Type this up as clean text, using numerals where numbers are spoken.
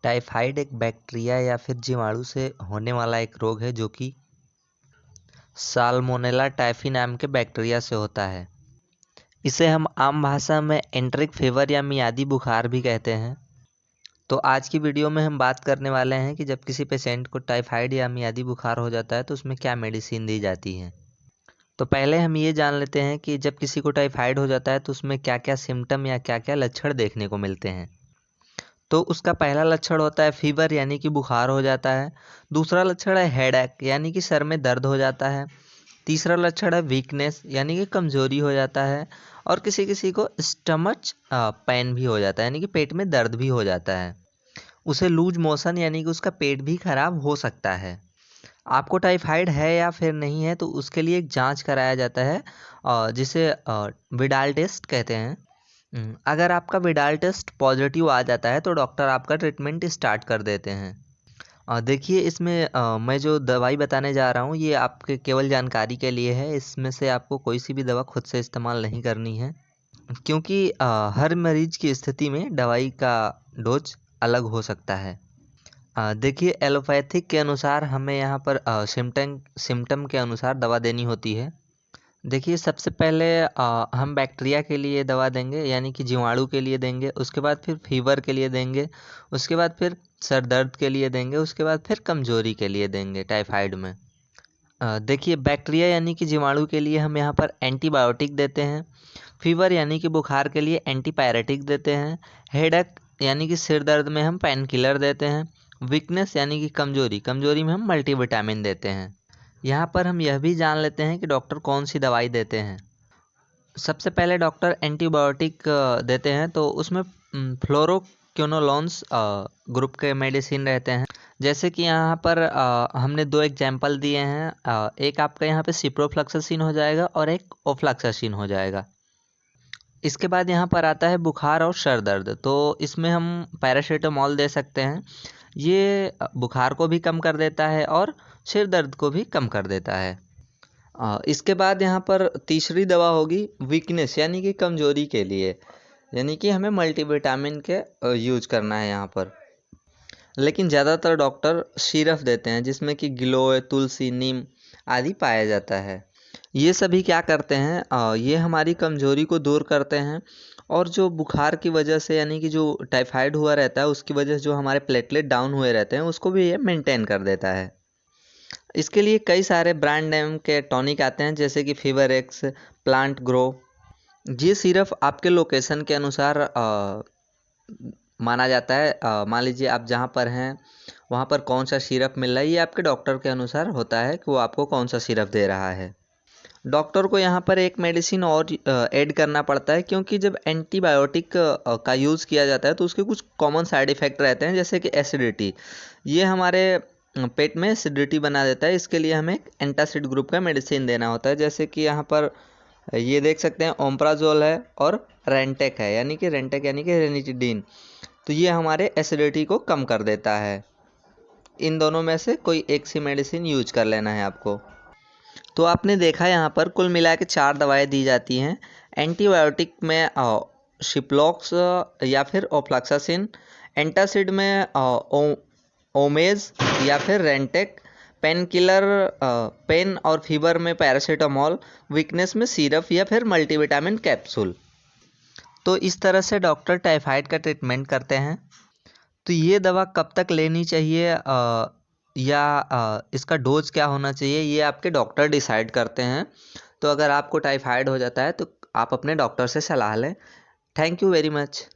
Typhoid एक bacteria या फिर जीवाणु से होने वाला एक रोग है जो कि साल्मोनेला टाइफी नाम के बैक्टीरिया से होता है। इसे हम आम भाषा में एंटरिक फीवर या मियादी बुखार भी कहते हैं। तो आज की वीडियो में हम बात करने वाले हैं कि जब किसी पेशेंट को टाइफाइड या मियादी बुखार हो जाता है तो उसमें क्या मेडिसिन दी जाती है। तो पहले हम ये जान लेते हैं कि जब किसी को टाइफाइड हो जाता है तो उसमें क्या क्या सिम्टम या क्या क्या लक्षण देखने को मिलते हैं। तो उसका पहला लक्षण होता है फीवर यानी कि बुखार हो जाता है। दूसरा लक्षण है हेडेक यानी कि सर में दर्द हो जाता है। तीसरा लक्षण है वीकनेस यानी कि कमजोरी हो जाता है। और किसी किसी को स्टमच पेन भी हो जाता है यानी कि पेट में दर्द भी हो जाता है। उसे लूज मोशन यानी कि उसका पेट भी खराब हो सकता है। आपको टाइफाइड है या फिर नहीं है तो उसके लिए एक जांच कराया जाता है जिसे विडाल टेस्ट कहते हैं। अगर आपका विडाल टेस्ट पॉजिटिव आ जाता है तो डॉक्टर आपका ट्रीटमेंट स्टार्ट कर देते हैं। देखिए इसमें मैं जो दवाई बताने जा रहा हूँ ये आपके केवल जानकारी के लिए है। इसमें से आपको कोई सी भी दवा खुद से इस्तेमाल नहीं करनी है क्योंकि हर मरीज की स्थिति में दवाई का डोज अलग हो सकता है। देखिए एलोपैथिक के अनुसार हमें यहाँ पर सिम्टम के अनुसार दवा देनी होती है। देखिए सबसे पहले हम बैक्टीरिया के लिए दवा देंगे यानी कि जीवाणु के लिए देंगे। उसके बाद फिर फीवर के लिए देंगे। उसके बाद फिर सर दर्द के लिए देंगे। उसके बाद फिर कमजोरी के लिए देंगे टाइफाइड में। देखिए बैक्टीरिया यानी कि जीवाणु के लिए हम यहाँ पर एंटीबायोटिक देते हैं। फीवर यानी कि बुखार के लिए एंटीपायरेटिक देते हैं। हेडेक यानी कि सिर दर्द में हम पेन किलर देते हैं। वीकनेस यानी कि कमजोरी में हम मल्टीविटामिन देते हैं। यहाँ पर हम यह भी जान लेते हैं कि डॉक्टर कौन सी दवाई देते हैं। सबसे पहले डॉक्टर एंटीबायोटिक देते हैं तो उसमें फ्लोरोक्विनोलोन्स ग्रुप के मेडिसिन रहते हैं। जैसे कि यहाँ पर हमने दो एग्जाम्पल दिए हैं। एक आपका यहाँ पे सिप्रोफ्लॉक्सासिन हो जाएगा और एक ओफ्लॉक्सासिन हो जाएगा। इसके बाद यहाँ पर आता है बुखार और सर दर्द। तो इसमें हम पैरासीटामोल दे सकते हैं। ये बुखार को भी कम कर देता है और सिर दर्द को भी कम कर देता है। इसके बाद यहाँ पर तीसरी दवा होगी वीकनेस यानी कि कमजोरी के लिए, यानी कि हमें मल्टीविटामिन के यूज करना है यहाँ पर। लेकिन ज़्यादातर डॉक्टर सिरप देते हैं जिसमें कि गिलोय, तुलसी, नीम आदि पाया जाता है। ये सभी क्या करते हैं, ये हमारी कमजोरी को दूर करते हैं और जो बुखार की वजह से यानी कि जो टाइफाइड हुआ रहता है उसकी वजह से जो हमारे प्लेटलेट डाउन हुए रहते हैं उसको भी ये मेंटेन कर देता है। इसके लिए कई सारे ब्रांड नेम के टॉनिक आते हैं जैसे कि फीवर एक्स, प्लांट ग्रो। ये सिर्फ आपके लोकेशन के अनुसार माना जाता है। मान लीजिए आप जहाँ पर हैं वहाँ पर कौन सा सिरप मिल रहा है, ये आपके डॉक्टर के अनुसार होता है कि वो आपको कौन सा सिरप दे रहा है। डॉक्टर को यहाँ पर एक मेडिसिन और ऐड करना पड़ता है क्योंकि जब एंटीबायोटिक का यूज़ किया जाता है तो उसके कुछ कॉमन साइड इफ़ेक्ट रहते हैं जैसे कि एसिडिटी। ये हमारे पेट में एसिडिटी बना देता है। इसके लिए हमें एंटासिड ग्रुप का मेडिसिन देना होता है। जैसे कि यहाँ पर ये देख सकते हैं ओम्प्राजोल है और रेंटेक है यानी कि रेनिटिडीन। तो ये हमारे एसिडिटी को कम कर देता है। इन दोनों में से कोई एक सी मेडिसिन यूज कर लेना है आपको। तो आपने देखा यहाँ पर कुल मिला के 4 दवाएं दी जाती हैं। एंटीबायोटिक में शिप्लॉक्स या फिर ओफ्लॉक्सासिन, एंटासिड में ओमेज या फिर रेंटेक, पेन किलर पेन और फीवर में पैरासीटामोल, वीकनेस में सिरप या फिर मल्टीविटामिन कैप्सूल। तो इस तरह से डॉक्टर टाइफाइड का ट्रीटमेंट करते हैं। तो ये दवा कब तक लेनी चाहिए या इसका डोज क्या होना चाहिए ये आपके डॉक्टर डिसाइड करते हैं। तो अगर आपको टाइफाइड हो जाता है तो आप अपने डॉक्टर से सलाह लें। Thank you very much.